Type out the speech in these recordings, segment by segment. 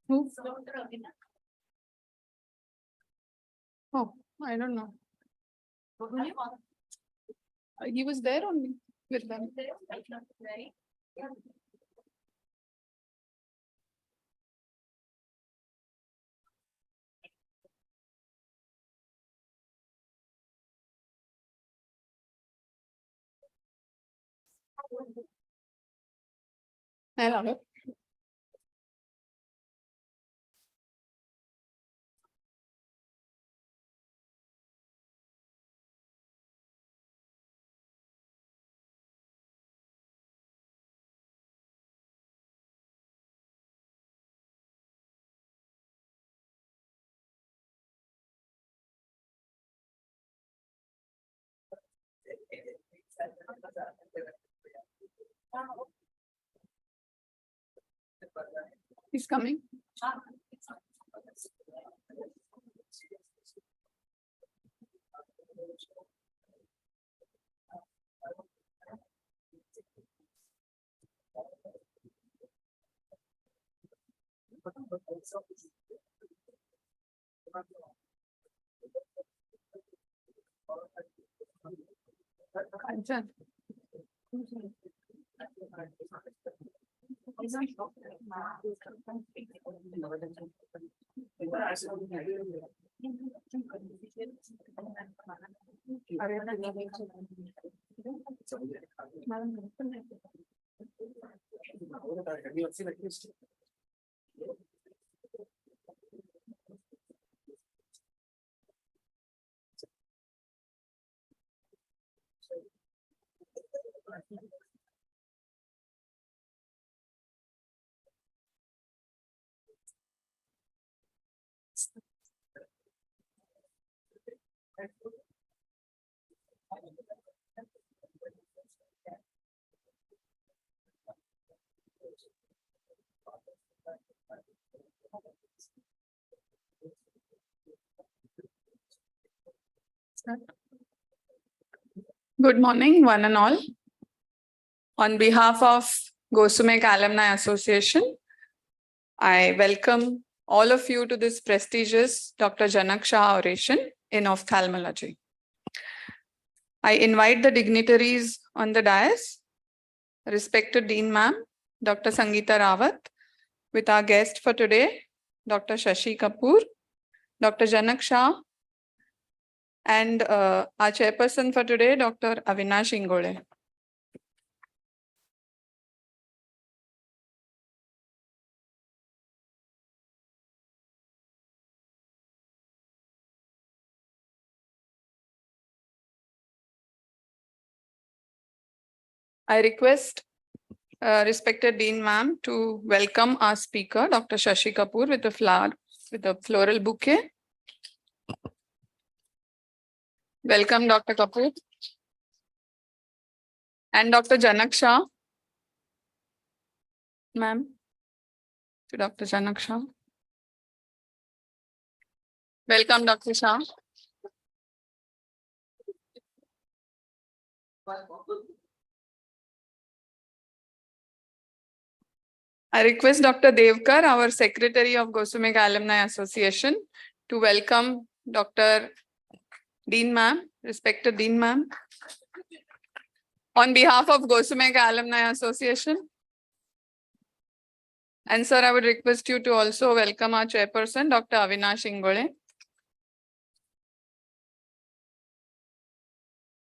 Who? Oh, I don't know. He was there only with them. Hello. He's coming. Kanchan. Good morning, one and all. On behalf of Gosumec Alumni Association, I welcome all of you to this prestigious Dr. Janak Shah Oration in Ophthalmology. I invite the dignitaries on the dais, respected Dean Ma'am, Dr. Sangeeta Rawat, with our guest for today, Dr. Shashi Kapoor, Dr. Janak Shah, and our chairperson for today, Dr. Avinash Ingole. I request respected Dean Ma'am to welcome our speaker, Dr. Shashi Kapoor, with a floral bouquet. Welcome, Dr. Kapoor. And Dr. Janak Shah. Ma'am, to Dr. Janak Shah. Welcome, Dr. Shah. I request Dr. Devkar, our Secretary of Gosumec Alumni Association, to welcome Dr. Dean Ma'am, respected Dean Ma'am, on behalf of Gosumec Alumni Association. And sir, I would request you to also welcome our chairperson, Dr. Avinash Ingole.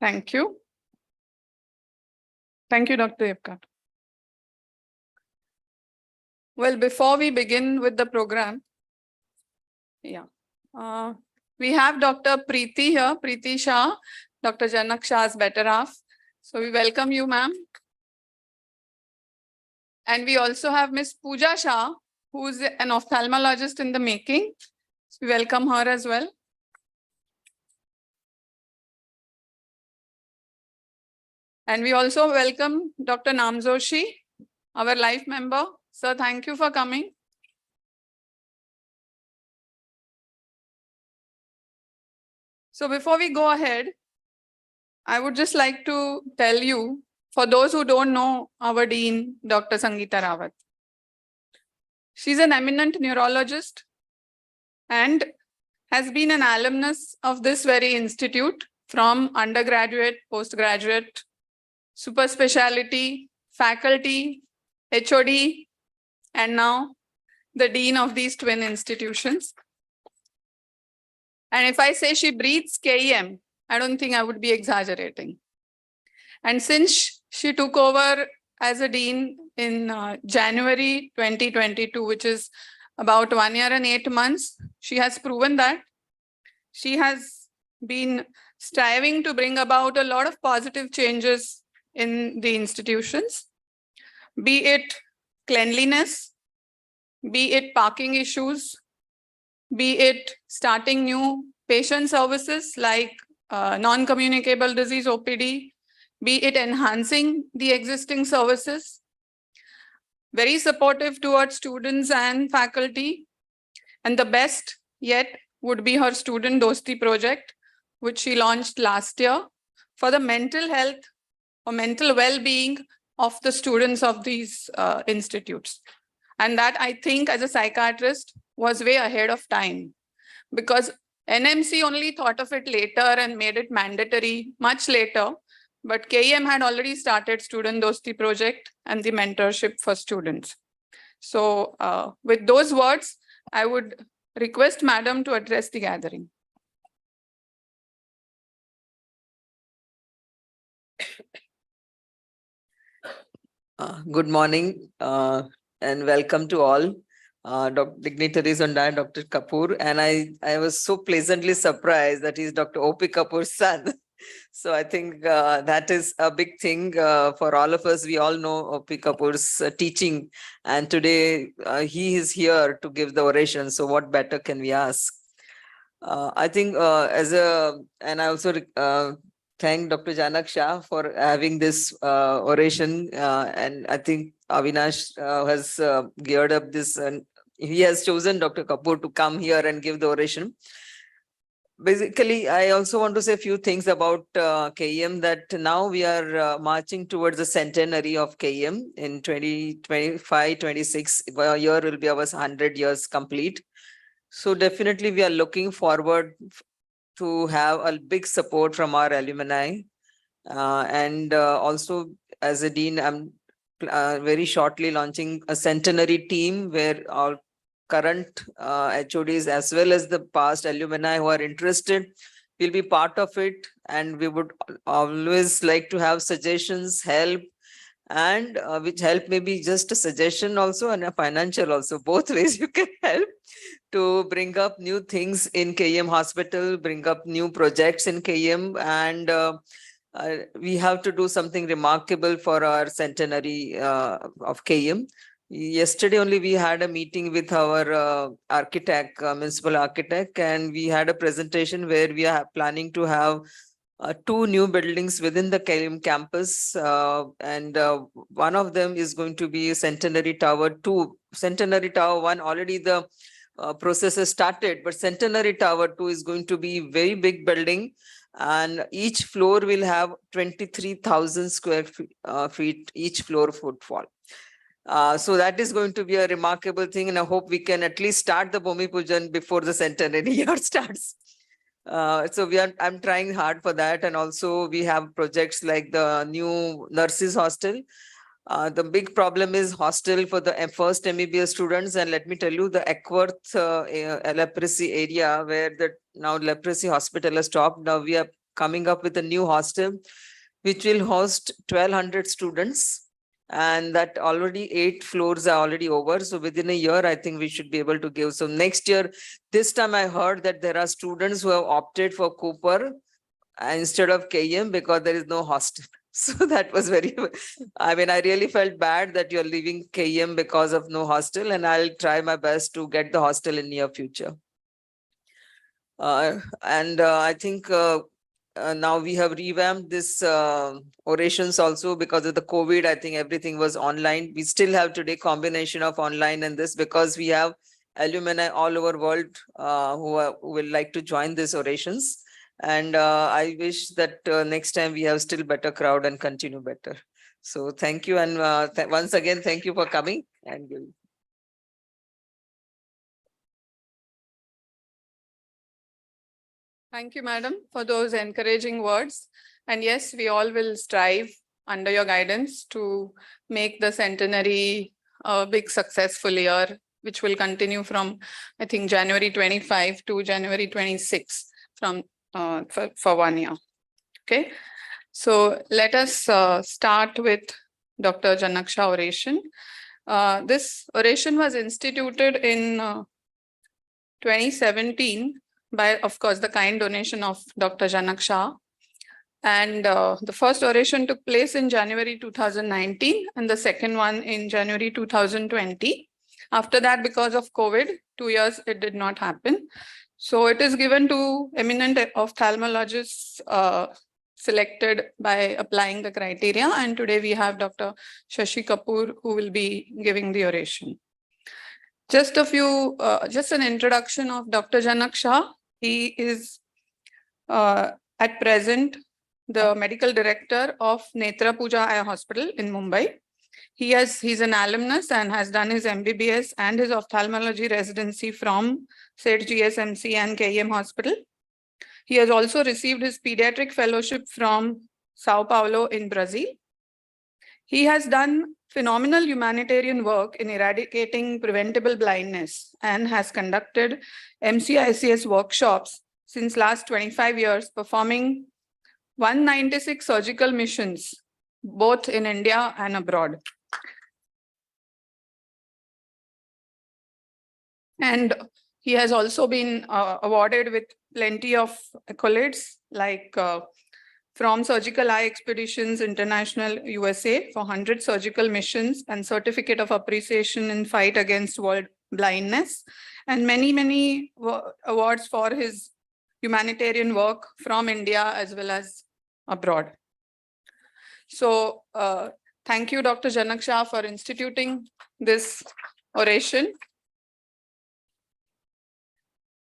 Thank you. Thank you, Dr. Devkar. Well, before we begin with the program, we have Dr. Preeti here, Preeti Shah, Dr. Janak Shah's better half. So we welcome you, ma'am. And we also have Miss Pooja Shah, who is an ophthalmologist in the making. So we welcome her as well. And we also welcome Dr. Namzoshi, our life member. Sir, thank you for coming. So before we go ahead, I would just like to tell you, for those who don't know our Dean, Dr. Sangeeta Rawat. She's an eminent neurologist and has been an alumnus of this very institute from undergraduate, postgraduate, super specialty, faculty, HOD, and now the dean of these twin institutions. And if I say she breathes KEM, I don't think I would be exaggerating. And since she took over as a dean in January 2022, which is about 1 year and 8 months, she has proven that she has been striving to bring about a lot of positive changes in the institutions, be it cleanliness, be it parking issues, be it starting new patient services like non-communicable disease OPD, be it enhancing the existing services, very supportive towards students and faculty. And the best yet would be her student Dosti project, which she launched last year for the mental health or mental well-being of the students of these institutes. And that, I think, as a psychiatrist, was way ahead of time, because NMC only thought of it later and made it mandatory much later. But KEM had already started Student Dosti project and the mentorship for students. So with those words, I would request Madam to address the gathering. Good morning and welcome to all dignitaries on that, Dr. Kapoor. And I was so pleasantly surprised that he's Dr. O.P. Kapoor's son. So I think that is a big thing for all of us. We all know O.P. Kapoor's teaching, and today he is here to give the oration. So what better can we ask? I think and I also thank Dr. Janak Shah for having this oration. And I think Avinash has geared up this, and he has chosen Dr. Kapoor to come here and give the oration. Basically, I also want to say a few things about KEM, that now we are marching towards the centenary of KEM in 2025-26. A year will be our 100 years complete. So definitely we are looking forward to have a big support from our alumni. And also as a dean, I'm very shortly launching a centenary team where our current HODs as well as the past alumni who are interested will be part of it. And we would always like to have suggestions, help, and which help maybe just a suggestion also and a financial also. Both ways you can help to bring up new things in KEM hospital, bring up new projects in KEM, and we have to do something remarkable for our centenary of KEM. Yesterday only we had a meeting with our architect, municipal architect, and we had a presentation where we are planning to have 2 new buildings within the KEM campus, and one of them is going to be Centenary Tower 2. Centenary Tower 1 already the process has started, but Centenary Tower 2 is going to be very big building, and each floor will have 23,000 square feet each floor footfall. So that is going to be a remarkable thing, and I hope we can at least start the Bhumi Pujan before the centenary year starts. So I'm trying hard for that, and also we have projects like the new nurses hostel. The big problem is hostel for the first MBBS students, and let me tell you, the Eckworth leprosy area where the now leprosy hospital has stopped. Now we are coming up with a new hostel which will host 1,200 students, and that already 8 floors are already over. So within a year, I think we should be able to give. So next year, this time I heard that there are students who have opted for Cooper instead of KEM because there is no hostel. So that was very, I mean, I really felt bad that you're leaving KEM because of no hostel, and I'll try my best to get the hostel in near future. I think now we have revamped this orations also because of the COVID. I think everything was online. We still have today combination of online and this because we have alumni all over world who will like to join these orations. And I wish that next time we have still better crowd and continue better. So thank you. And once again, thank you for coming. And Thank you, madam, for those encouraging words. And yes, we all will strive under your guidance to make the centenary a big successful year, which will continue from, I think, January 25 to January 26 from for 1 year. Okay, so let us start with Dr. Janaksha oration. This oration was instituted in 2017 by, of course, the kind donation of Dr. Janaksha. And the first oration took place in January 2019 and the second one in January 2020. After that, because of COVID, 2 years, it did not happen. So it is given to eminent ophthalmologists selected by applying the criteria. And today we have Dr. Shashi Kapoor, who will be giving the oration. Just an introduction of Dr. Janaksha. He is at present the medical director of Netra Puja Eye Hospital in Mumbai. He's an alumnus and has done his MBBS and his ophthalmology residency from Seth GSMC and KEMH Hospital. He has also received his pediatric fellowship from Sao Paulo in Brazil. He has done phenomenal humanitarian work in eradicating preventable blindness and has conducted MCICS workshops since last 25 years, performing 196 surgical missions, both in India and abroad. And he has also been awarded with plenty of accolades, like from Surgical Eye Expeditions International USA for 100 surgical missions and Certificate of Appreciation in Fight Against World Blindness, and many, many awards for his humanitarian work from India as well as abroad. So thank you, Dr. Janaksha, for instituting this oration.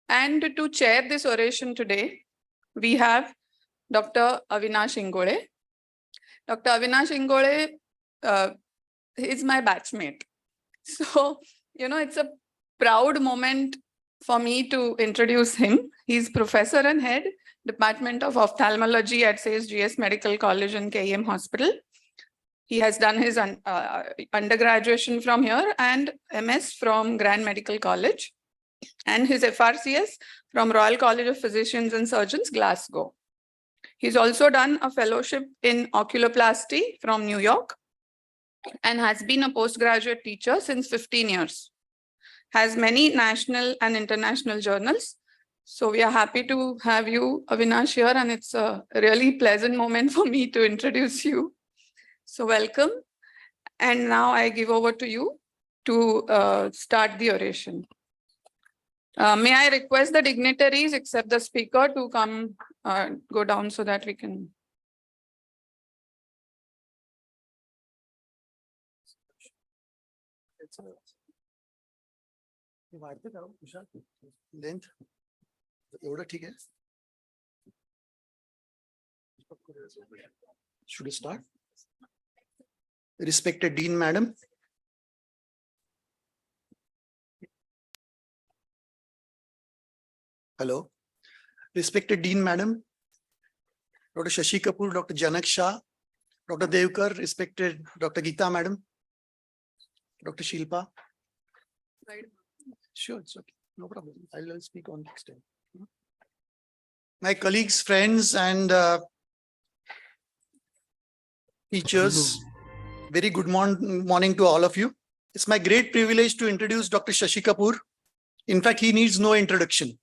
And to chair this oration today, we have Dr. Avinash Ingole. Dr. Avinash Ingole is my batchmate. So, it's a proud moment for me to introduce him. He's professor and head, Department of Ophthalmology at SAYS GS Medical College and KEMH Hospital. He has done his undergraduation from here and MS from Grand Medical College, and his FRCS from Royal College of Physicians and Surgeons, Glasgow. He's also done a fellowship in oculoplasty from New York and has been a postgraduate teacher since 15 years. Has many national and international journals. So we are happy to have you, Avinash, here, and it's a really pleasant moment for me to introduce you. So welcome. And now I give over to you to start the oration. May I request the dignitaries, except the speaker, to come, go down so that we can. Length. Should we start? Respected Dean, Madam. Hello. Respected Dean, Madam. Dr. Shashi Kapoor, Dr. Janaksha, Dr. Devkar, respected Dr. Geeta, Madam. Dr. Shilpa. Right. Sure, it's okay. No problem. I'll speak on next time. My colleagues, friends, and teachers, very good morning to all of you. It's my great privilege to introduce Dr. Shashi Kapoor. In fact, he needs no introduction.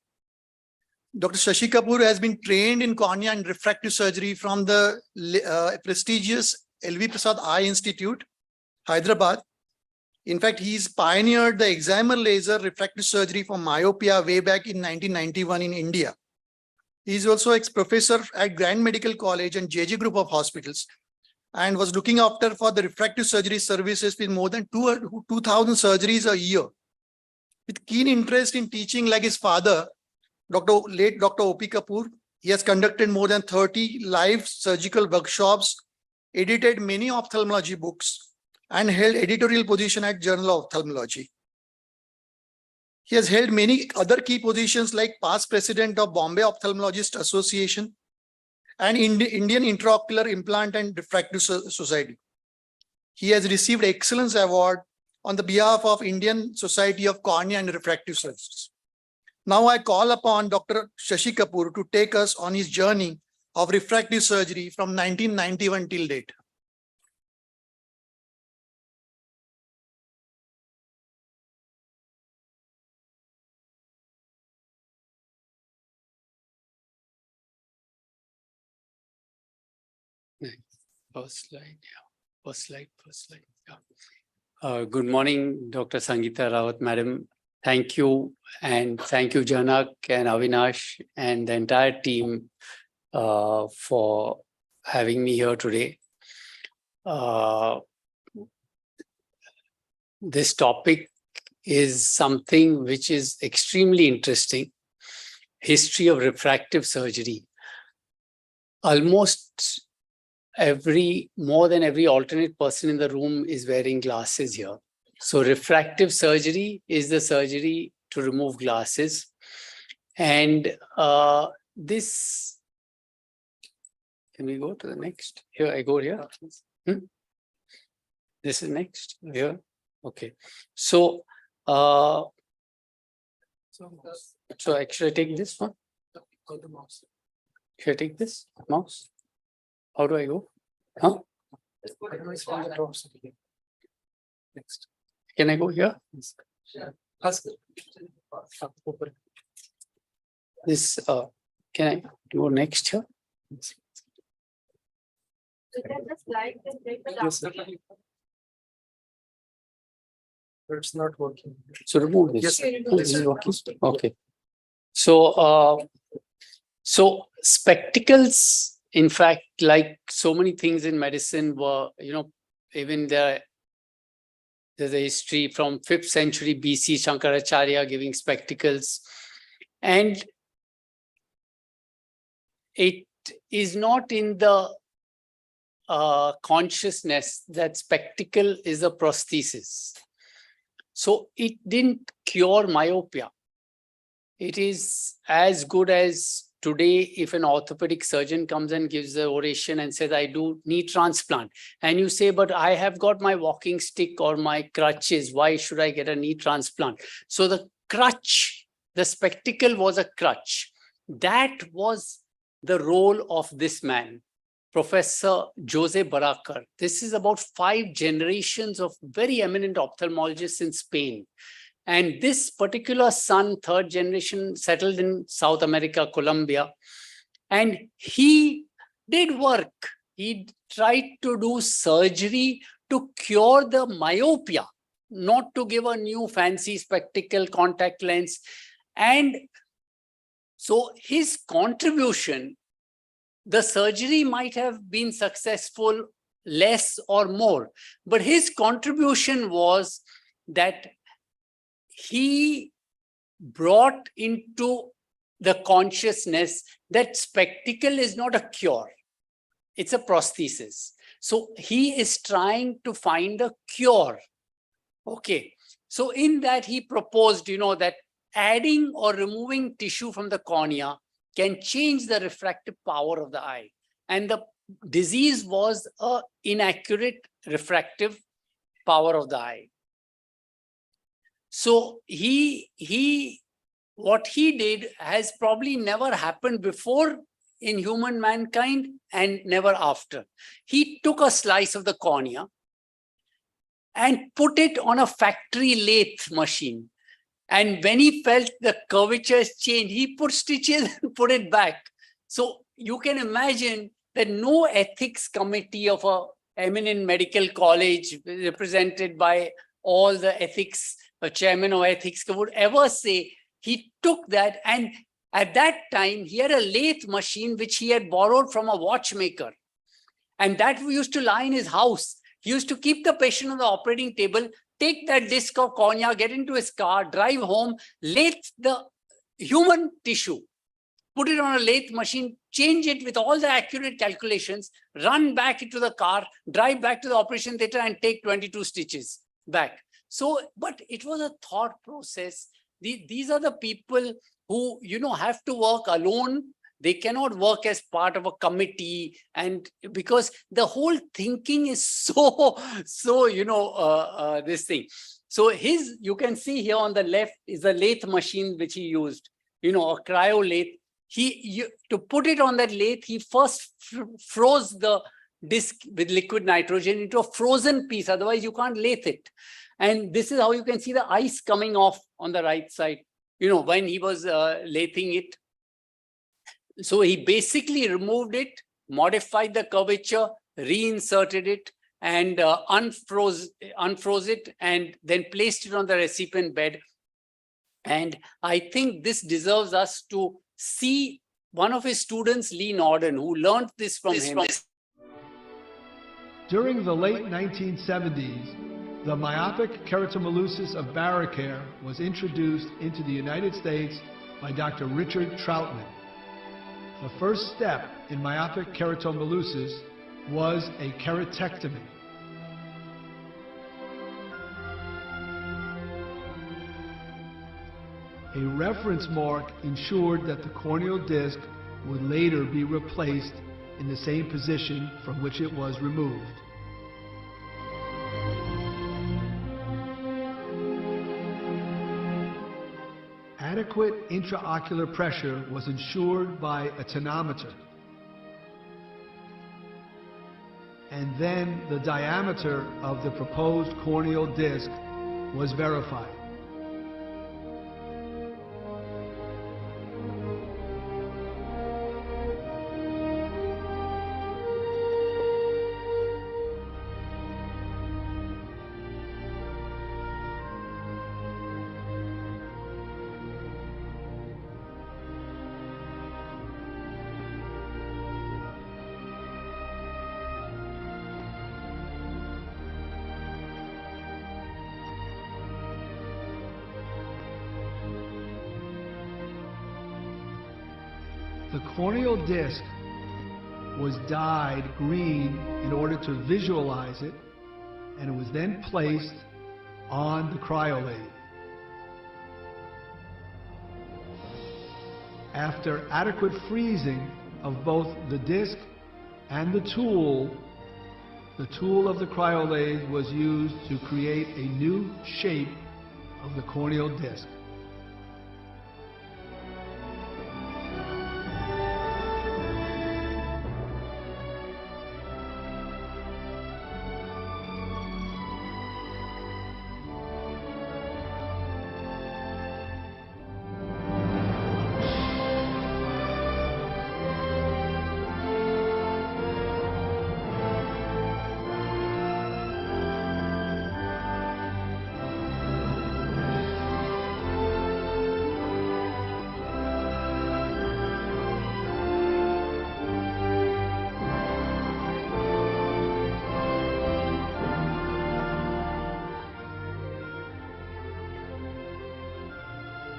Dr. Shashi Kapoor has been trained in cornea and refractive surgery from the prestigious L.V. Prasad Eye Institute, Hyderabad. In fact, he's pioneered the excimer laser refractive surgery for myopia way back in 1991 in India. He's also ex-professor at Grand Medical College and JJ Group of Hospitals, and was looking after for the refractive surgery services with more than 2,000 surgeries a year. With keen interest in teaching like his father, late Dr. O.P. Kapoor, He has conducted more than 30 live surgical workshops, edited many ophthalmology books, and held editorial position at Journal of Ophthalmology. He has held many other key positions like past president of Bombay Ophthalmologist Association and Indian Intraocular Implant and Refractive Society. He has received Excellence Award on the behalf of Indian Society of Cornea and Refractive Surgeons. Now I call upon Dr. Shashi Kapoor to take us on his journey of refractive surgery from 1991 till date. First slide, yeah. First slide. Yeah. Good morning, Dr. Sangeeta Rawat, Madam. Thank you, and thank you, Janak and Avinash and the entire team for having me here today. This topic is something which is extremely interesting. History of refractive surgery. Almost more than every alternate person in the room is wearing glasses here. So refractive surgery is the surgery to remove glasses. And this, can we go to the next? Here, I go here. This is next, here. Okay. So, so actually I take this one. Should I take this mouse? How do I go? Huh? Next. Can I go here? This, can I go next here? It's not working. So remove this. Yes, sir. This is working. Okay. So, so spectacles, in fact, like so many things in medicine were, even there's a history from 5th century BC, Shankaracharya giving spectacles. And it is not in the consciousness that spectacle is a prosthesis. So it didn't cure myopia. It is as good as today, if an orthopedic surgeon comes and gives the oration and says, I do knee transplant. And you say, but I have got my walking stick or my crutches. Why should I get a knee transplant? So the crutch, the spectacle was a crutch. That was the role of this man, Professor Jose Barakar. This is about 5 generations of very eminent ophthalmologists in Spain. And this particular son, 3rd generation, settled in South America, Colombia. And he did work. He tried to do surgery to cure the myopia, not to give a new fancy spectacle, contact lens. And so his contribution, the surgery might have been successful less or more, but his contribution was that he brought into the consciousness that spectacle is not a cure. It's a prosthesis. So he is trying to find a cure. Okay. So in that he proposed, that adding or removing tissue from the cornea can change the refractive power of the eye. And the disease was an inaccurate refractive power of the eye. So what he did has probably never happened before in human mankind and never after. He took a slice of the cornea and put it on a factory lathe machine. And when he felt the curvatures change, he put stitches and put it back. So you can imagine that no ethics committee of an eminent medical college represented by all the ethics, a chairman of ethics would ever say he took that, and at that time he had a lathe machine which he had borrowed from a watchmaker, and that used to lie in his house. He used to keep the patient on the operating table, take that disc of cornea, get into his car, drive home, lathe the human tissue, put it on a lathe machine, change it with all the accurate calculations, run back into the car, drive back to the operation theater and take 22 stitches back. So, but it was a thought process. These are the people who, have to work alone. They cannot work as part of a committee, and because the whole thinking is so, this thing. So you can see here on the left is a lathe machine which he used, a cryo lathe. To put it on that lathe, he first froze the disc with liquid nitrogen into a frozen piece. Otherwise, you can't lathe it. And this is how you can see the ice coming off on the right side, when he was lathing it. So he basically removed it, modified the curvature, reinserted it, and unfroze it, and then placed it on the recipient bed. And I think this deserves us to see one of his students, Lee Norden, who learned this from him. During the late 1970s, the myopic keratomylosis of Barricare was introduced into the United States by Dr. Richard Troutman. The first step in myopic keratomylosis was a keratectomy. A reference mark ensured that the corneal disc would later be replaced in the same position from which it was removed. Adequate intraocular pressure was ensured by a tonometer. And then the diameter of the proposed corneal disc was verified. The corneal disc was dyed green in order to visualize it, and it was then placed on the cryolathe. After adequate freezing of both the disc and the tool of the cryolathe was used to create a new shape of the corneal disc.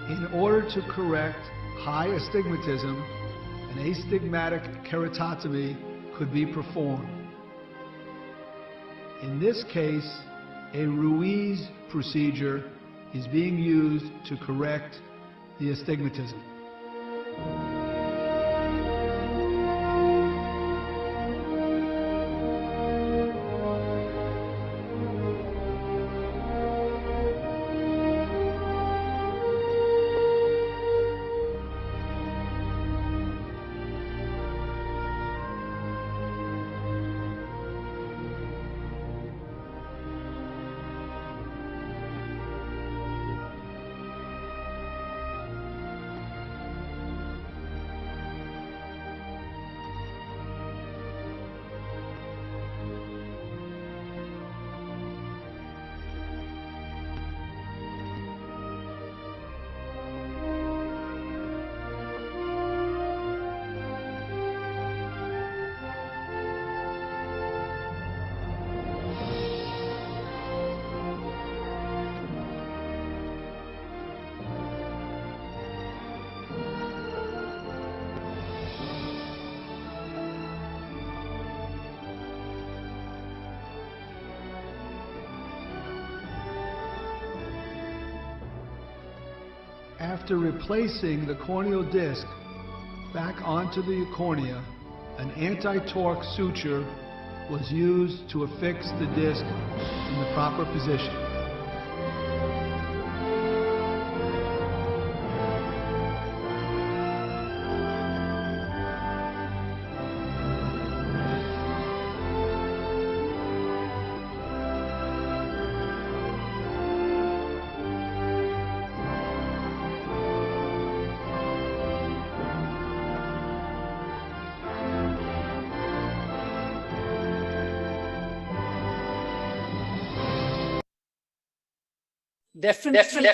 In order to correct high astigmatism, an astigmatic keratotomy could be performed. In this case, a Ruiz procedure is being used to correct the astigmatism. After replacing the corneal disc back onto the cornea, an anti-torque suture was used to affix the disc in the proper position. Definitely.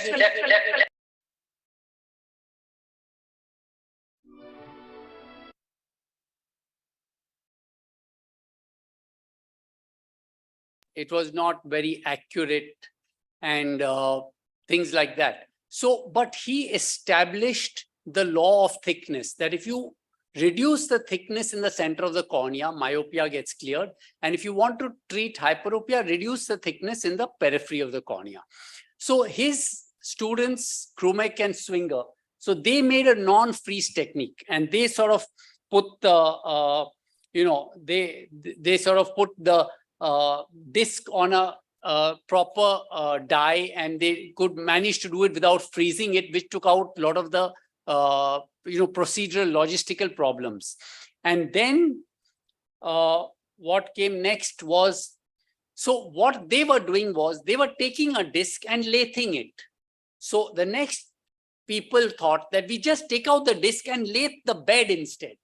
It was not very accurate and things like that. So, but he established the law of thickness, that if you reduce the thickness in the center of the cornea, myopia gets cleared. And if you want to treat hyperopia, reduce the thickness in the periphery of the cornea. So his students, Gosumec and Swinger, so they made a non-freeze technique, and they sort of put the, they sort of put the disc on a proper die, and they could manage to do it without freezing it, which took out a lot of the procedural logistical problems. And then what came next was, so what they were doing was they were taking a disc and lathing it. So the next people thought that we just take out the disc and lathe the bed instead.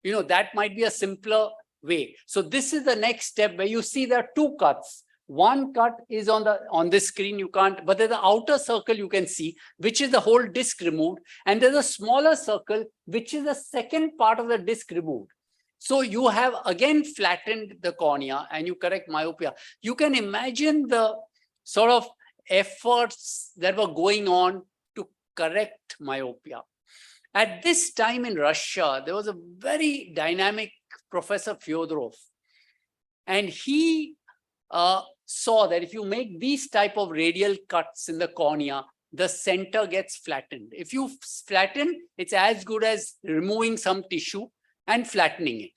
That might be a simpler way. So this is the next step, where you see there are two cuts. One cut is on this screen, you can't, but there's the outer circle you can see, which is the whole disc removed. And there's a smaller circle, which is the second part of the disc removed. So you have again flattened the cornea and you correct myopia. You can imagine the sort of efforts that were going on to correct myopia. At this time in Russia, there was a very dynamic Professor Fyodorov, and he saw that if you make these type of radial cuts in the cornea, the center gets flattened. If you flatten, it's as good as removing some tissue and flattening it.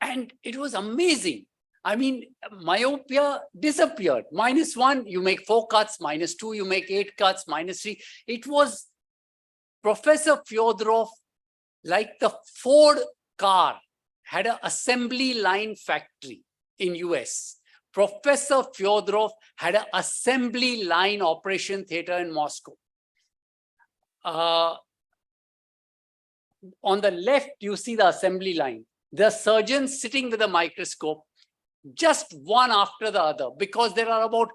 And it was amazing. I mean, myopia disappeared. -1, you make 4 cuts, -2, you make 8 cuts, -3. It was Professor Fyodorov, like the Ford car had an assembly line factory in US. Professor Fyodorov had an assembly line operation theater in Moscow. On the left, you see the assembly line. The surgeons sitting with a microscope, just one after the other, because there are about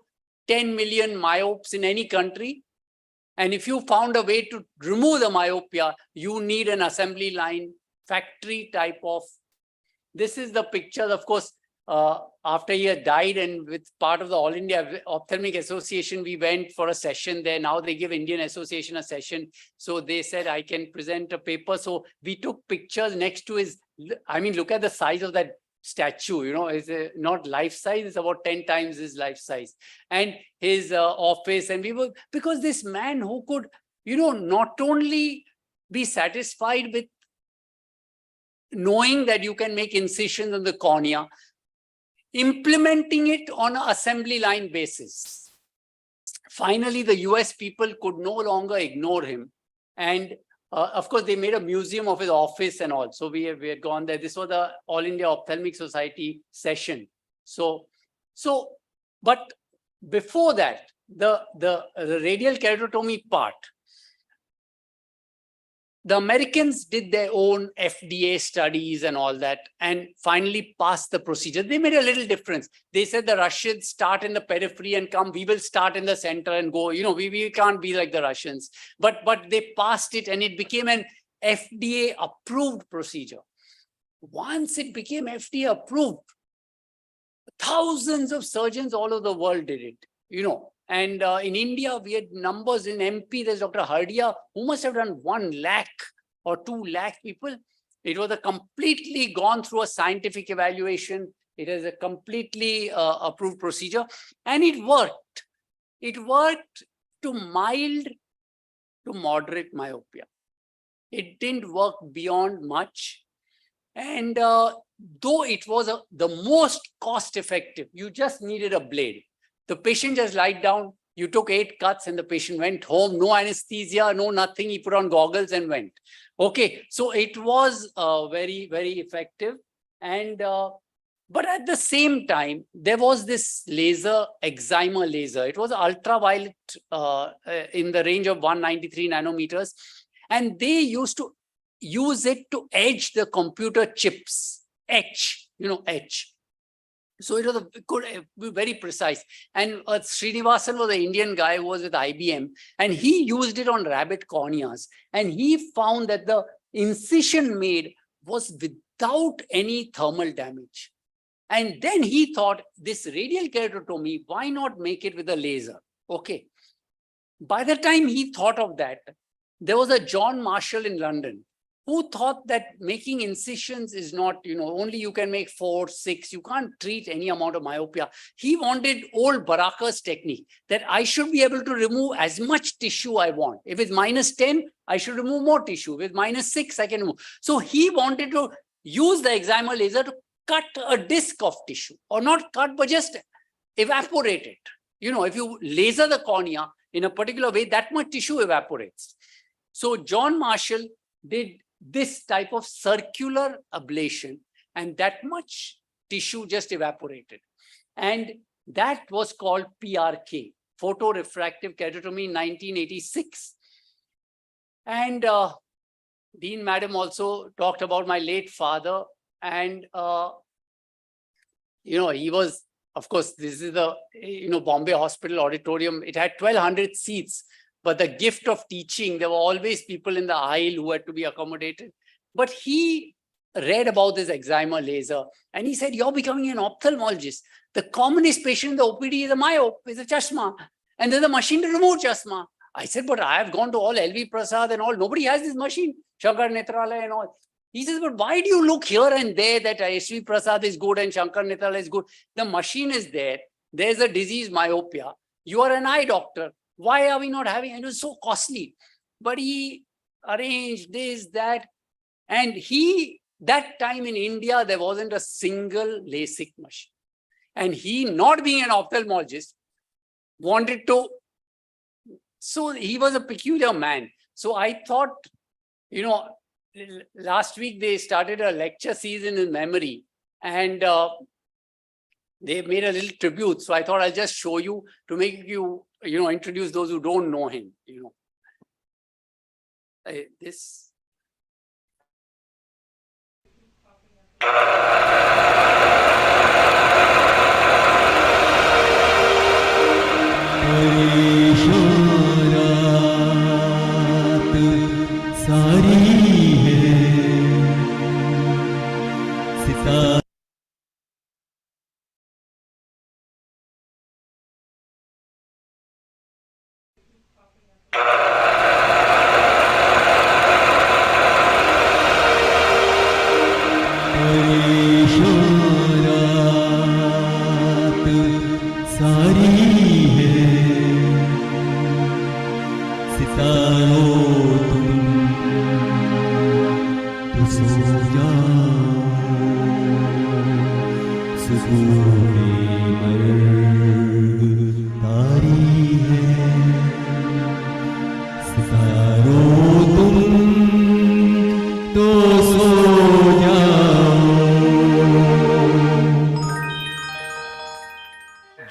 10 million myopes in any country. And if you found a way to remove the myopia, you need an assembly line factory type of. This is the picture, of course, after he had died, and with part of the All India Ophthalmic Association, we went for a session there. Now they give Indian Association a session. So they said, I can present a paper. So we took pictures next to his, I mean, look at the size of that statue, it's not life size, it's about 10 times his life size. And his office, and we were, because this man who could, not only be satisfied with knowing that you can make incisions on the cornea, implementing it on an assembly line basis. Finally, the US people could no longer ignore him. And of course, they made a museum of his office and all. So we had gone there. This was the All India Ophthalmic Society session. But before that, the radial keratotomy part, the Americans did their own FDA studies and all that, and finally passed the procedure. They made a little difference. They said the Russians start in the periphery and come, we will start in the center and go, we can't be like the Russians. But they passed it, and it became an FDA approved procedure. Once it became FDA approved, thousands of surgeons all over the world did it, And in India, we had numbers. In MP, there's Dr. Hardia, who must have done 1 lakh or 2 lakh people. It was a completely gone through a scientific evaluation. It is a completely approved procedure. And it worked. It worked to mild to moderate myopia. It didn't work beyond much. And though it was the most cost effective, you just needed a blade. The patient just lied down, you took 8 cuts and the patient went home, no anesthesia, no nothing. He put on goggles and went. Okay, so it was very, very effective. And but at the same time, there was this laser, excimer laser. It was ultraviolet in the range of 193 nanometers. And they used to use it to etch the computer chips, etch. So it was very precise. And Srinivasan was an Indian guy who was with IBM, and he used it on rabbit corneas. And he found that the incision made was without any thermal damage. And then he thought, this radial keratotomy, why not make it with a laser? Okay. By the time he thought of that, there was a John Marshall in London who thought that making incisions is not, only you can make 4, 6, you can't treat any amount of myopia. He wanted old Baraka's technique, that I should be able to remove as much tissue I want. If it's -10, I should remove more tissue. If it's -6, I can remove. So he wanted to use the excimer laser to cut a disc of tissue, or not cut, but just evaporate it. If you laser the cornea in a particular way, that much tissue evaporates. So John Marshall did this type of circular ablation, and that much tissue just evaporated. And that was called PRK, photorefractive keratotomy, in 1986. And Dean Madam also talked about my late father. And, he was, of course, this is the, Bombay Hospital Auditorium. It had 1,200 seats. But the gift of teaching, there were always people in the aisle who had to be accommodated. But he read about this excimer laser, and he said, you're becoming an ophthalmologist. The commonest patient in the OPD is a myope, is a chashma. And there's a machine to remove chashma. I said, but I have gone to all LV Prasad and all. Nobody has this machine. Shankar Netralaya and all. He says, but why do you look here and there that SV Prasad is good and Shankar Netralaya is good? The machine is there. There's a disease, myopia. You are an eye doctor. Why are we not having? And it was so costly. But he arranged this, that. And that time in India, there wasn't a single LASIK machine. And he, not being an ophthalmologist, wanted to. So he was a peculiar man. So I thought, last week they started a lecture season in memory. And they made a little tribute. So I thought I'll just show you to make you, introduce those who don't know him, This.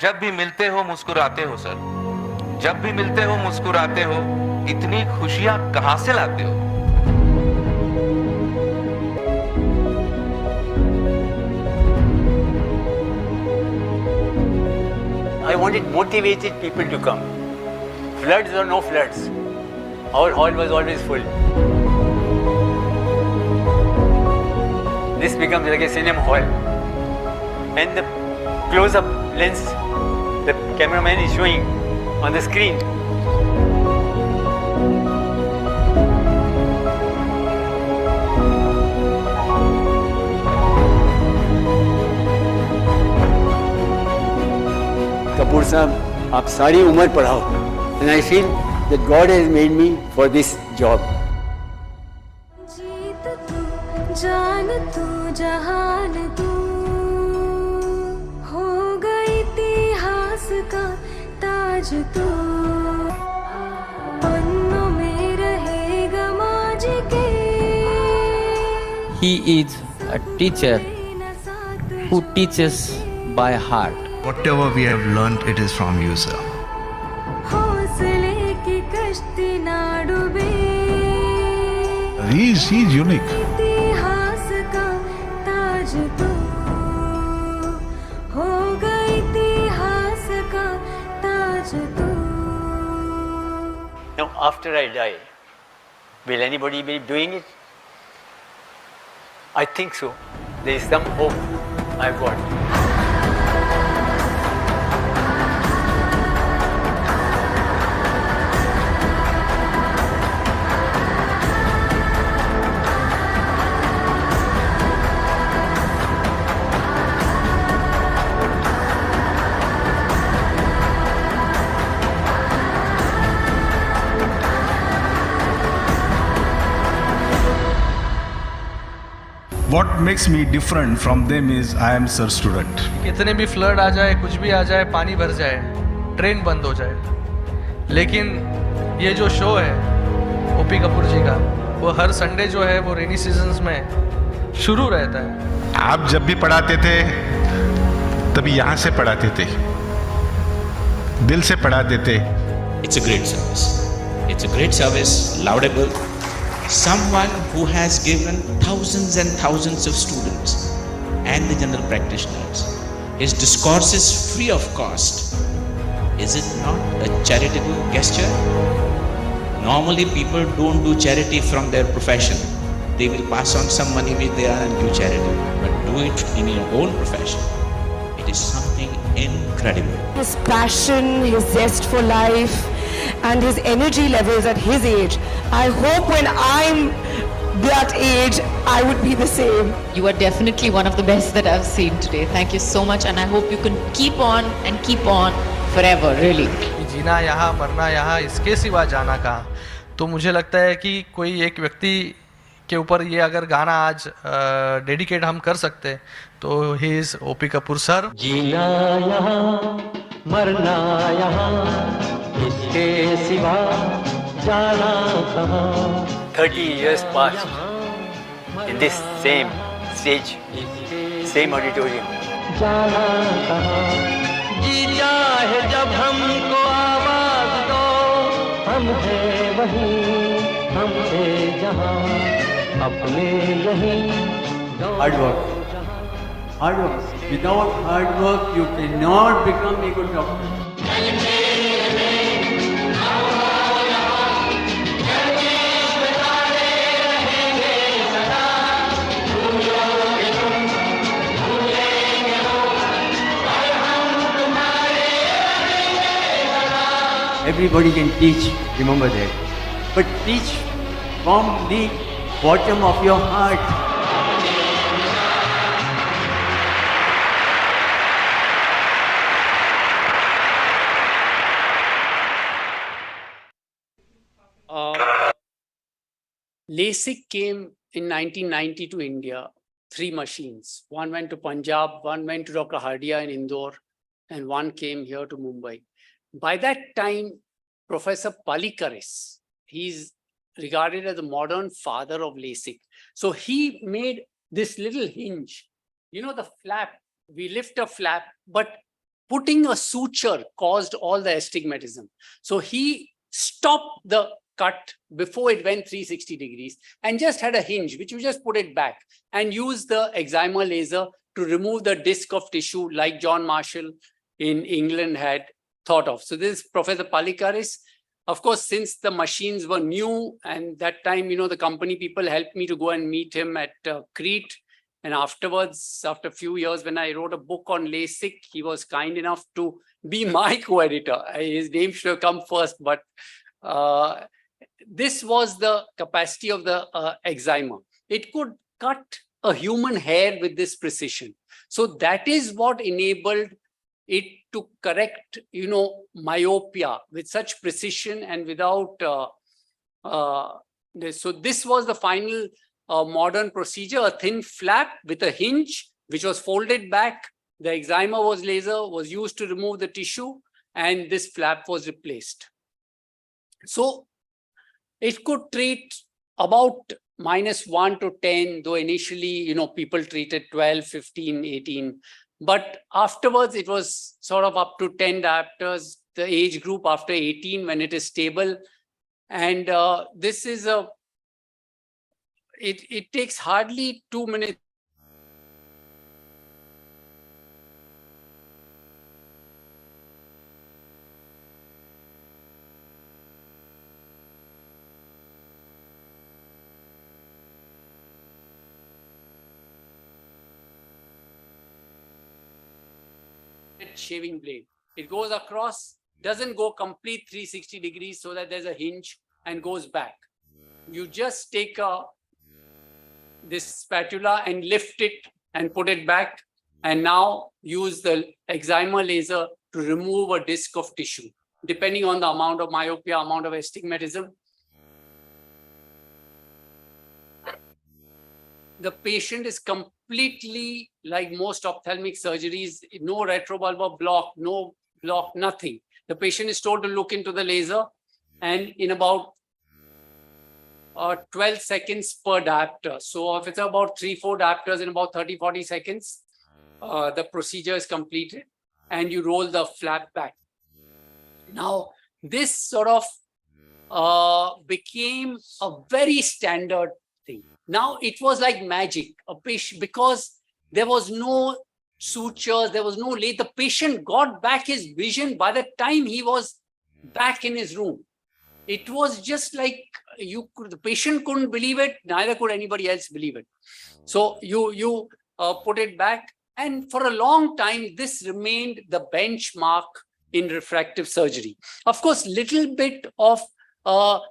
जब भी मिलते हो मुस्कुराते हो sir, जब भी मिलते हो मुस्कुराते हो, इतनी खुशियां कहां से लाते हो? I wanted motivated people to come. Floods or no floods, our hall was always full. This becomes like a cinema hall. And the close-up lens the cameraman is showing on the screen. Kapoor Sahab, आप सारी उम्र पढ़ाओ. And I feel that God has made me for this job. जीत तू जान तू जहान तू हो गई इतिहास का ताज तू पन्नों में रहेगा माज के He is a teacher who teaches by heart. Whatever we have learned, it is from you, sir. हौसले की कश्ती ना डूबे He's unique. इतिहास का ताज तू हो गई इतिहास का ताज तू Now, after I die, will anybody be doing it? I think so. There is some hope I've got. What makes me different from them is I am sir student. कितने भी फ्लड आ जाए, कुछ भी आ जाए, पानी भर जाए, ट्रेन बंद हो जाए, लेकिन ये जो शो है ओपी कपूर जी का, वो हर संडे जो है वो रेनी सीजन्स में शुरू रहता है। आप जब भी पढ़ाते थे तभी यहाँ से पढ़ाते थे, दिल से पढ़ाते थे। It's a great service. It's a great service, laudable. Someone who has given thousands and thousands of students and the general practitioners his discourse is free of cost. Is it not a charitable gesture? Normally people don't do charity from their profession. They will pass on some money with their and do charity. But do it in your own profession. It is something incredible. His passion, his zest for life, and his energy levels at his age. I hope when I'm that age, I would be the same. You are definitely one of the best that I've seen today. Thank you so much, and I hope you can keep on and keep on forever, really. जीना यहाँ, मरना यहाँ, इसके सिवा जाना कहाँ। तो मुझे लगता है कि कोई एक व्यक्ति के ऊपर ये अगर गाना आज डेडिकेट हम कर सकते तो he is OP Kapoor sir. जीना यहाँ मरना यहाँ इसके सिवा जाना कहाँ। 30 years passed in this same stage, same auditorium. जाना कहाँ। जी चाहे जब हमको आवाज दो, हम हैं वहीं, हम हैं जहाँ, अपने यहीं। Hard work. Hard work. Without hard work, you cannot become a good doctor. Everybody can teach, remember that. But teach from the bottom of your heart. LASIK came in 1990 to India, 3 machines. One went to Punjab, one went to Dr. Hardia in Indore, and one came here to Mumbai. By that time, Professor Palikaris, he's regarded as the modern father of LASIK. So he made this little hinge, you know, the flap, we lift a flap, but putting a suture caused all the astigmatism. So he stopped the cut before it went 360 degrees and just had a hinge, which you just put it back and use the excimer laser to remove the disc of tissue like John Marshall in England had thought of. So this is Professor Palikaris. Of course, since the machines were new and that time, you know, the company people helped me to go and meet him at Crete. And afterwards, after a few years, when I wrote a book on LASIK, he was kind enough to be my co-editor. His name should have come first, but this was the capacity of the excimer. It could cut a human hair with this precision. So that is what enabled it to correct, myopia with such precision and without this. So this was the final modern procedure, a thin flap with a hinge, which was folded back. The excimer was used to remove the tissue, and this flap was replaced. So it could treat about -1 to 10, though initially, people treated 12, 15, 18. But afterwards, it was sort of up to 10 diopters, the age group after 18 when it is stable. And this is it takes hardly 2 minutes. Shaving blade. It goes across, doesn't go complete 360 degrees so that there's a hinge and goes back. You just take this spatula and lift it and put it back, and now use the excimer laser to remove a disc of tissue, depending on the amount of myopia, amount of astigmatism. The patient is completely like most ophthalmic surgeries, no retrobulbar block, no block, nothing. The patient is told to look into the laser, and in about 12 seconds per diopter. So if it's about 3-4 diopters in about 30-40 seconds, the procedure is completed and you roll the flap back. Now, this sort of became a very standard thing. Now it was like magic. A patient, because there was no sutures, there was no lace. The patient got back his vision by the time he was back in his room. It was just like the patient couldn't believe it, neither could anybody else believe it. So you put it back, and for a long time this remained the benchmark in refractive surgery. Of course, little bit of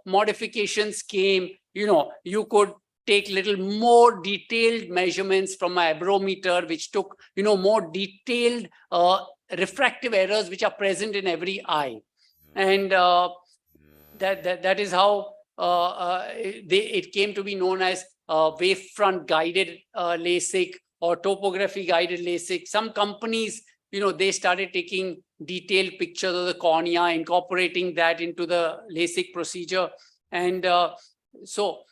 modifications came. You could take little more detailed measurements from my barometer, which took more detailed refractive errors which are present in every eye, and that is how it came to be known as wavefront guided LASIK or topography guided LASIK. Some companies, they started taking detailed pictures of the cornea, incorporating that into the LASIK procedure. And so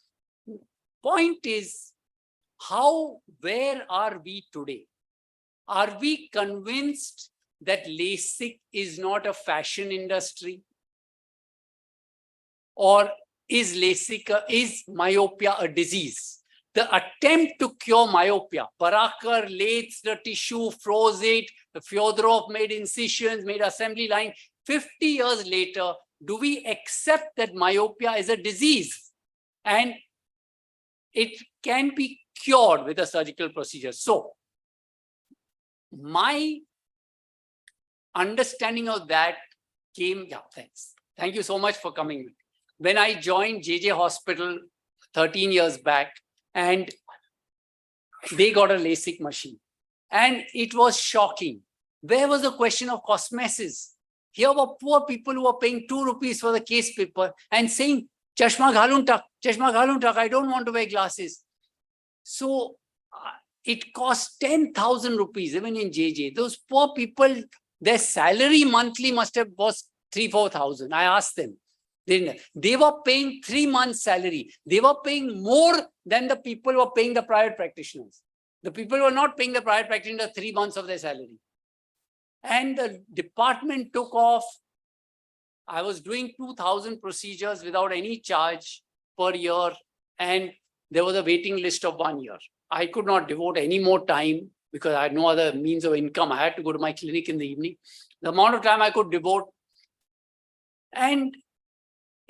point is, where are we today? Are we convinced that LASIK is not a fashion industry? Or is myopia a disease? The attempt to cure myopia, Baraker lathed the tissue, froze it, Fyodorov made incisions, made assembly line. 50 years later, do we accept that myopia is a disease and it can be cured with a surgical procedure? So my understanding of that came, thanks. Thank you so much for coming. When I joined JJ Hospital 13 years back, and they got a LASIK machine, and it was shocking. Where was the question of cosmesis? Here were poor people who were paying 2 rupees for the case paper and saying, Chashma ghalun tak, I don't want to wear glasses. So it cost 10,000 rupees, even in JJ. Those poor people, their salary monthly must have was 3,000-4,000. I asked them. They were paying 3 months' salary. They were paying more than the people who were paying the private practitioners. The people were not paying the private practitioner 3 months of their salary. And the department took off. I was doing 2,000 procedures without any charge per year. And there was a waiting list of 1 year. I could not devote any more time because I had no other means of income. I had to go to my clinic in the evening. The amount of time I could devote.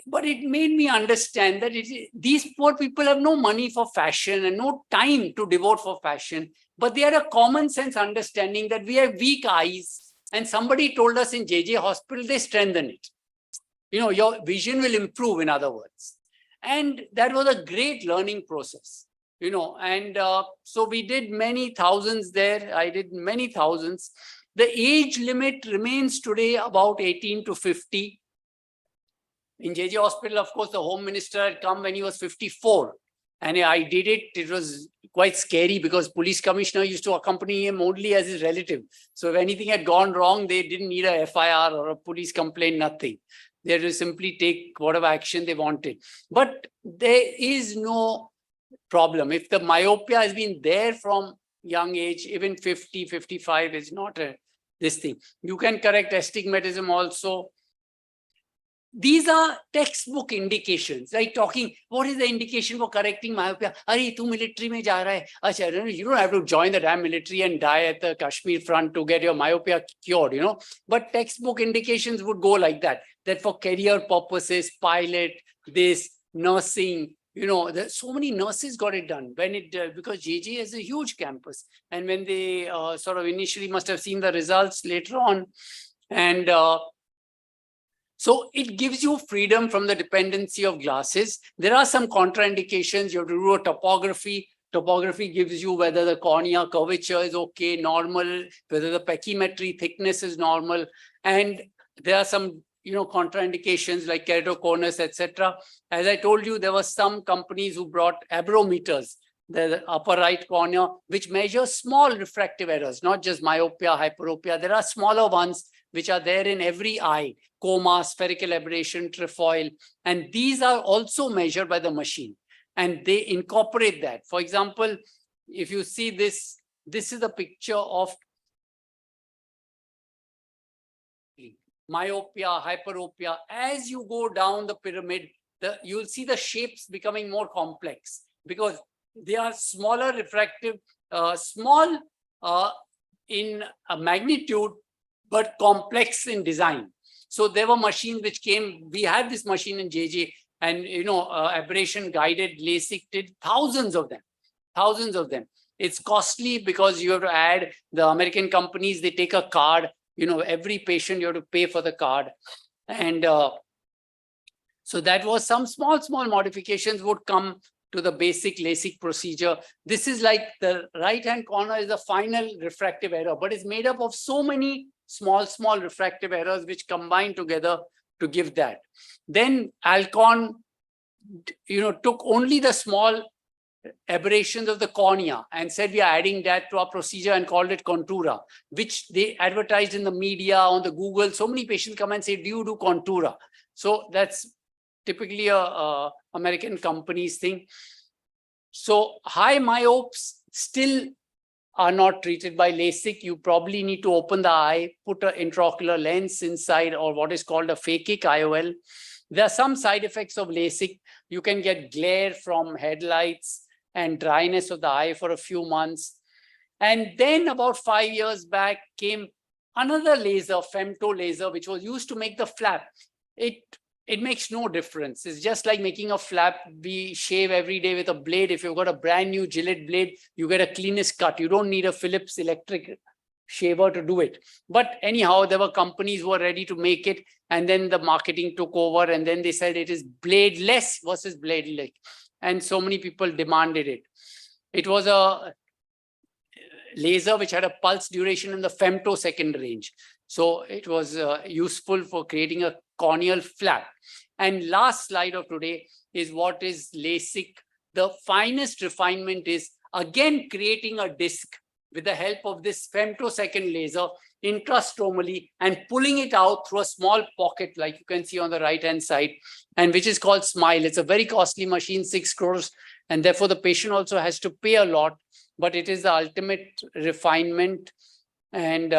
But it made me understand that these poor people have no money for fashion and no time to devote for fashion, but they had a common sense understanding that we have weak eyes, and somebody told us in JJ Hospital, they strengthen it. Your vision will improve, in other words. And that was a great learning process, and so we did many thousands there. I did many thousands. The age limit remains today about 18 to 50. In JJ Hospital, of course, the Home Minister had come when he was 54. And I did it. It was quite scary because police commissioner used to accompany him only as his relative. So if anything had gone wrong, they didn't need a FIR or a police complaint, nothing. They had to simply take whatever action they wanted. But there is no problem. If the myopia has been there from young age, even 50, 55 is not this thing. You can correct astigmatism also. These are textbook indications, like talking, what is the indication for correcting myopia? Arey, tu military mein ja raha hai. Achha, you don't have to join the damn military and die at the Kashmir front to get your myopia cured, you know. But textbook indications would go like that for career purposes, pilot, this, nursing, you know, so many nurses got it done when because JJ is a huge campus. And when they sort of initially must have seen the results later on, and so it gives you freedom from the dependency of glasses. There are some contraindications. You have to do a topography. Topography gives you whether the cornea curvature is okay, normal, whether the pachymetry thickness is normal. And there are some, you know, contraindications like keratoconus, etc. As I told you, there were some companies who brought abrometers, the upper right corner, which measures small refractive errors, not just myopia, hyperopia. There are smaller ones which are there in every eye, coma, spherical aberration, trefoil, and these are also measured by the machine, and they incorporate that. For example, if you see this, this is a picture of myopia, hyperopia. As you go down the pyramid, you'll see the shapes becoming more complex because they are smaller refractive, small in a magnitude, but complex in design. So there were machines which came, we had this machine in JJ, and you know, aberration guided LASIK did thousands of them, thousands of them. It's costly because you have to add, the American companies, they take a card, you know, every patient you have to pay for the card. And so that was some small modifications would come to the basic LASIK procedure. This is like the right-hand corner is the final refractive error, but it's made up of so many small refractive errors which combine together to give that. Then Alcon, you know, took only the small aberrations of the cornea and said we are adding that to our procedure and called it Contura, which they advertised in the media, on the Google. So many patients come and say, do you do Contura? So that's typically a American company's thing. So high myopes still are not treated by LASIK. You probably need to open the eye, put an intraocular lens inside, or what is called a phakic IOL. There are some side effects of LASIK. You can get glare from headlights and dryness of the eye for a few months. And then about 5 years back came another laser, femto laser, which was used to make the flap. It makes no difference. It's just like making a flap. We shave every day with a blade. If you've got a brand new Gillette blade, you get a cleanest cut. You don't need a Philips electric shaver to do it. But anyhow, there were companies who were ready to make it. And then the marketing took over. And then they said it is bladeless versus bladeless. And so many people demanded it. It was a laser which had a pulse duration in the femtosecond range. So it was useful for creating a corneal flap. And last slide of today is what is LASIK. The finest refinement is again creating a disc with the help of this femtosecond laser intrastromally and pulling it out through a small pocket like you can see on the right hand side, and which is called SMILE. It's a very costly machine, 6 crores, and therefore the patient also has to pay a lot, but it is the ultimate refinement. And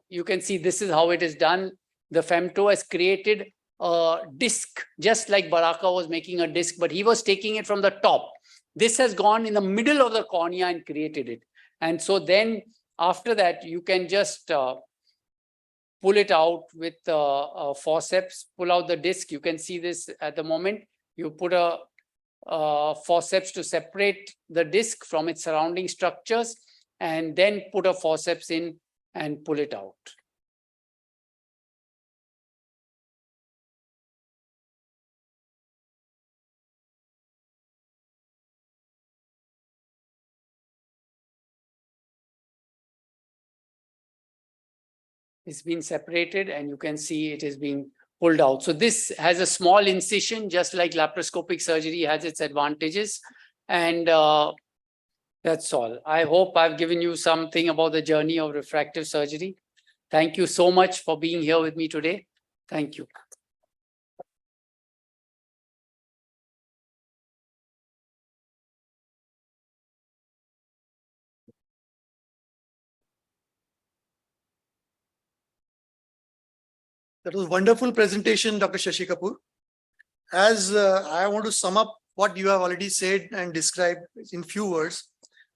you can see this is how it is done. The femto has created a disc, just like Baraka was making a disc, but he was taking it from the top. This has gone in the middle of the cornea and created it. And so then after that, you can just pull it out with forceps, pull out the disc. You can see this at the moment. You put a forceps to separate the disc from its surrounding structures, and then put a forceps in and pull it out. It's been separated and you can see it is being pulled out. So this has a small incision, just like laparoscopic surgery has its advantages. And that's all. I hope I've given you something about the journey of refractive surgery. Thank you so much for being here with me today. Thank you. That was a wonderful presentation, Dr. Shashi Kapoor. As I want to sum up what you have already said and described in few words,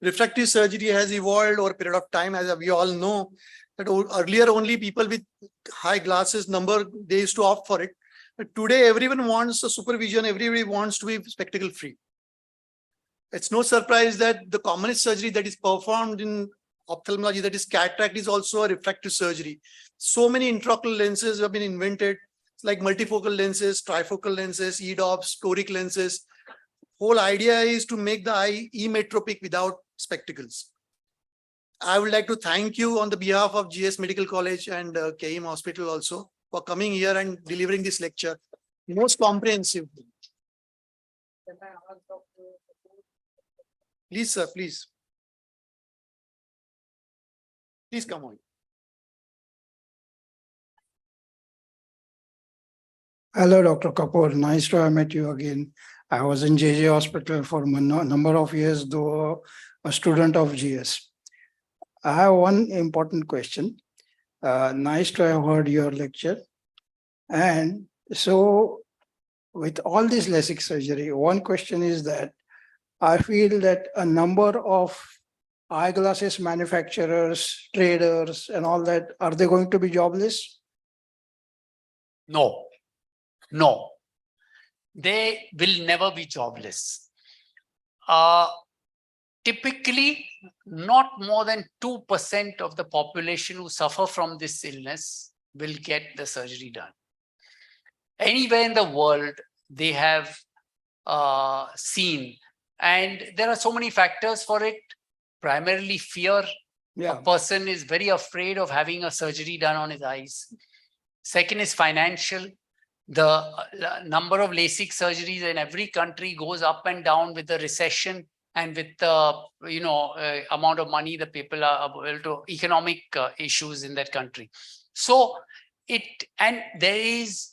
refractive surgery has evolved over a period of time. As we all know, that earlier only people with high glasses number, they used to opt for it. But today everyone wants a supervision, everybody wants to be spectacle free. It's no surprise that the commonest surgery that is performed in ophthalmology, that is cataract, is also a refractive surgery. So many intraocular lenses have been invented, like multifocal lenses, trifocal lenses, EDOPs, toric lenses. Whole idea is to make the eye emetropic without spectacles. I would like to thank you on the behalf of GS Medical College and KEMH Hospital also for coming here and delivering this lecture. Most comprehensive. Please, sir, please. Please come on. Hello, Dr. Kapoor. Nice to have met you again. I was in JJ Hospital for a number of years, though a student of GS. I have one important question. Nice to have heard your lecture. And so with all this LASIK surgery, one question is that I feel that a number of eyeglasses manufacturers, traders, and all that, are they going to be jobless? No, no, they will never be jobless. Typically, not more than 2% of the population who suffer from this illness will get the surgery done. Anywhere in the world, they have seen, and there are so many factors for it. Primarily fear. A person is very afraid of having a surgery done on his eyes. Second is financial. The number of LASIK surgeries in every country goes up and down with the recession and with the amount of money the people are able to, economic issues in that country. So there is,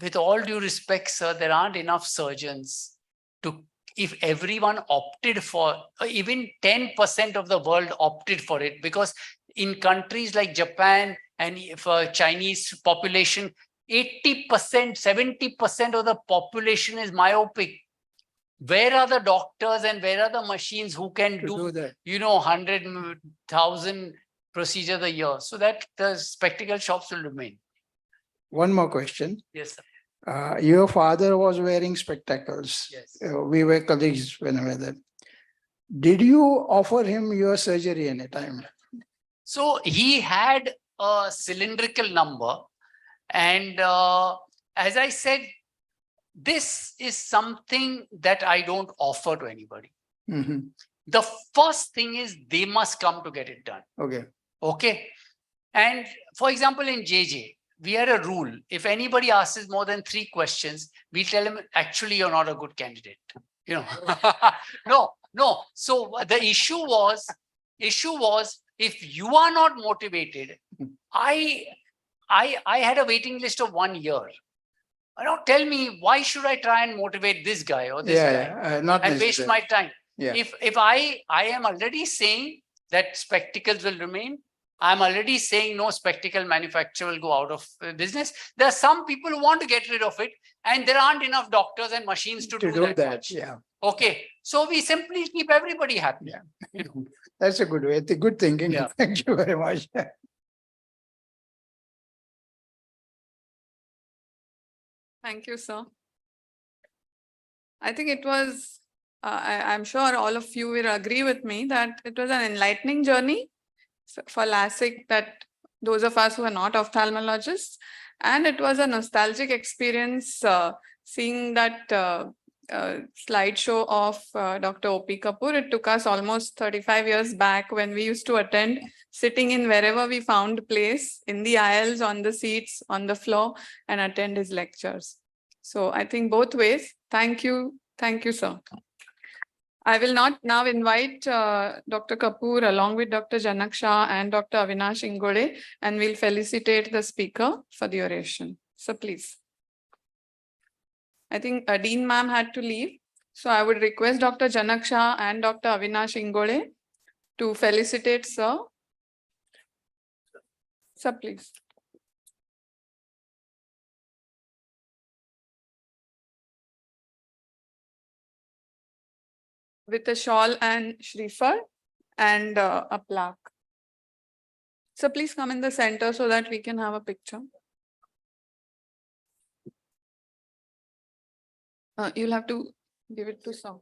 with all due respect, sir, there aren't enough surgeons to, if everyone opted for, even 10% of the world opted for it, because in countries like Japan and for Chinese population, 80%, 70% of the population is myopic. Where are the doctors and where are the machines who can do that? 100,000 procedures a year, so that the spectacle shops will remain. One more question. Yes, sir. Your father was wearing spectacles. Yes. We were colleagues when we were there. Did you offer him your surgery any time? So he had a cylindrical number. And as I said, this is something that I don't offer to anybody. Mm-hmm. The first thing is they must come to get it done. Okay. Okay. And for example, in JJ, we had a rule. If anybody asks more than 3 questions, we tell him, actually, you're not a good candidate. No. So the issue was, if you are not motivated, I had a waiting list of 1 year. Tell me, why should I try and motivate this guy or this guy and waste my time? Yeah. If I am already saying that spectacles will remain, I'm already saying no spectacle manufacturer will go out of business. There are some people who want to get rid of it, and there aren't enough doctors and machines to do that. Yeah. Okay. So we simply keep everybody happy. Yeah. That's a good way. It's a good thinking. Yeah. Thank you very much. Thank you, sir. I think it was, I'm sure all of you will agree with me that it was an enlightening journey for LASIK, that those of us who are not ophthalmologists, and it was a nostalgic experience seeing that slideshow of Dr. O.P. Kapoor. It took us almost 35 years back when we used to attend, sitting in wherever we found place, in the aisles, on the seats, on the floor, and attend his lectures. So I think both ways. Thank you, sir. I will not now invite Dr. Kapoor along with Dr. Janak Shah and Dr. Avinash Ingole, and we'll felicitate the speaker for the oration. So please. I think Dean ma'am had to leave. So I would request Dr. Janak Shah and Dr. Avinash Ingole to felicitate sir. Sir, please. With a shawl and shrifar and a plaque. So please come in the center so that we can have a picture. You'll have to give it to some.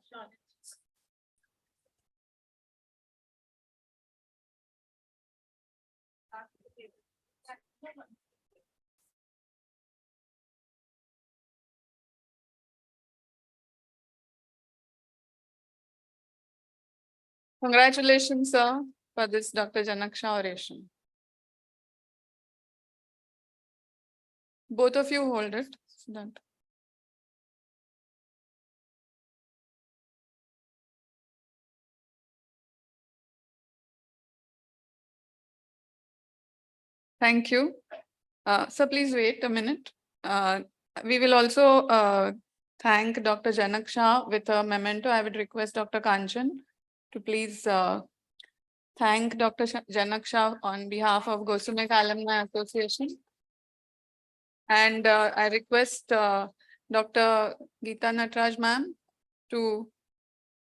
Congratulations, sir, for this Dr. Janak Shah oration. Both of you hold it. Student. Thank you. So please wait a minute. We will also thank Dr. Janak Shah with a memento. I would request Dr. Kanchan to please thank Dr. Janak Shah on behalf of Gosumec Alumni Association. And I request Dr. Geeta Natraj ma'am to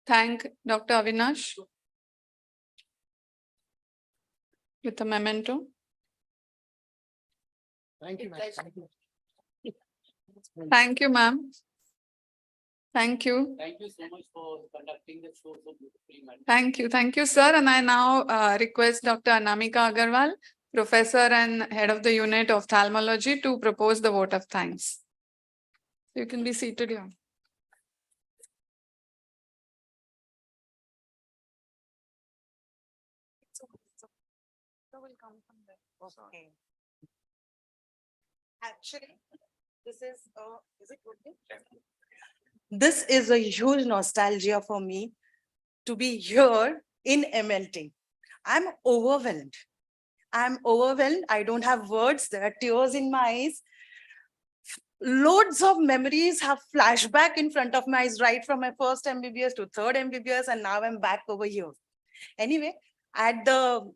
thank Dr. Avinash with a memento. Thank you. Thank you, ma'am. Thank you. Thank you so much for conducting the show so beautifully, madam. Thank you, sir. And I now request Dr. Anamika Agarwal, Professor and Head of the Unit of Ophthalmology, to propose the vote of thanks. You can be seated here. Okay. Actually, this is it good? This is a huge nostalgia for me to be here in MLT. I'm overwhelmed. I don't have words. There are tears in my eyes. Loads of memories have flashback in front of my eyes, right from my first MBBS to third MBBS, and now I'm back over here. Anyway, at the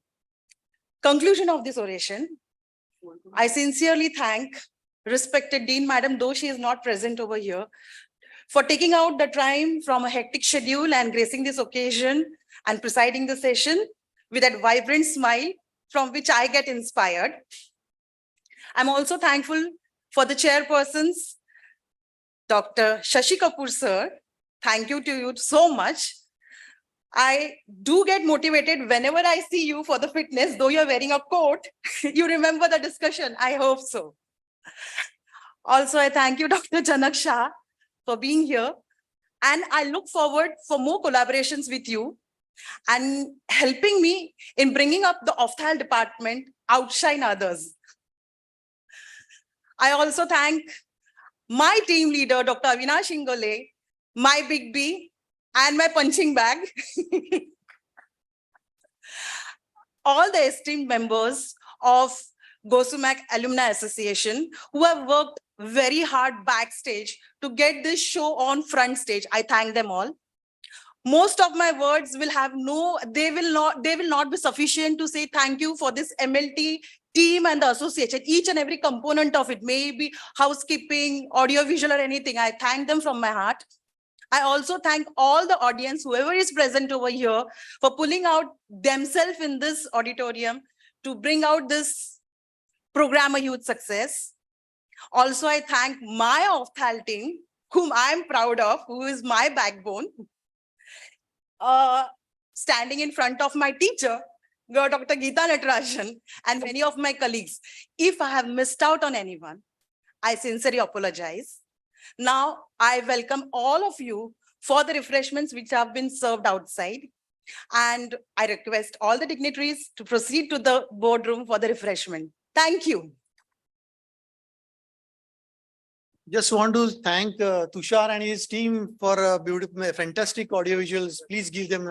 conclusion of this oration, I sincerely thank respected Dean Madam, though she is not present over here, for taking out the time from a hectic schedule and gracing this occasion and presiding the session with that vibrant smile from which I get inspired. I'm also thankful for the chairpersons, Dr. Shashi Kapoor sir. Thank you to you so much. I do get motivated whenever I see you for the fitness, though you're wearing a coat. You remember the discussion, I hope so. Also, I thank you, Dr. Janak Shah, for being here. And I look forward for more collaborations with you and helping me in bringing up the ophthalm department, outshine others. I also thank my team leader, Dr. Avinash Ingole, my big B, and my punching bag. All the esteemed members of Gosumec Alumni Association who have worked very hard backstage to get this show on front stage. I thank them all. Most of my words will have they will not be sufficient to say thank you for this MLT team and the association, each and every component of it, maybe housekeeping, audiovisual or anything. I thank them from my heart. I also thank all the audience, whoever is present over here, for pulling out themselves in this auditorium to bring out this program a huge success. Also, I thank my ophthalm team, whom I'm proud of, who is my backbone, standing in front of my teacher, Dr. Geeta Natarajan, and many of my colleagues. If I have missed out on anyone, I sincerely apologize. Now, I welcome all of you for the refreshments which have been served outside. And I request all the dignitaries to proceed to the boardroom for the refreshment. Thank you. Just want to thank Tushar and his team for beautiful, fantastic audiovisuals. Please give them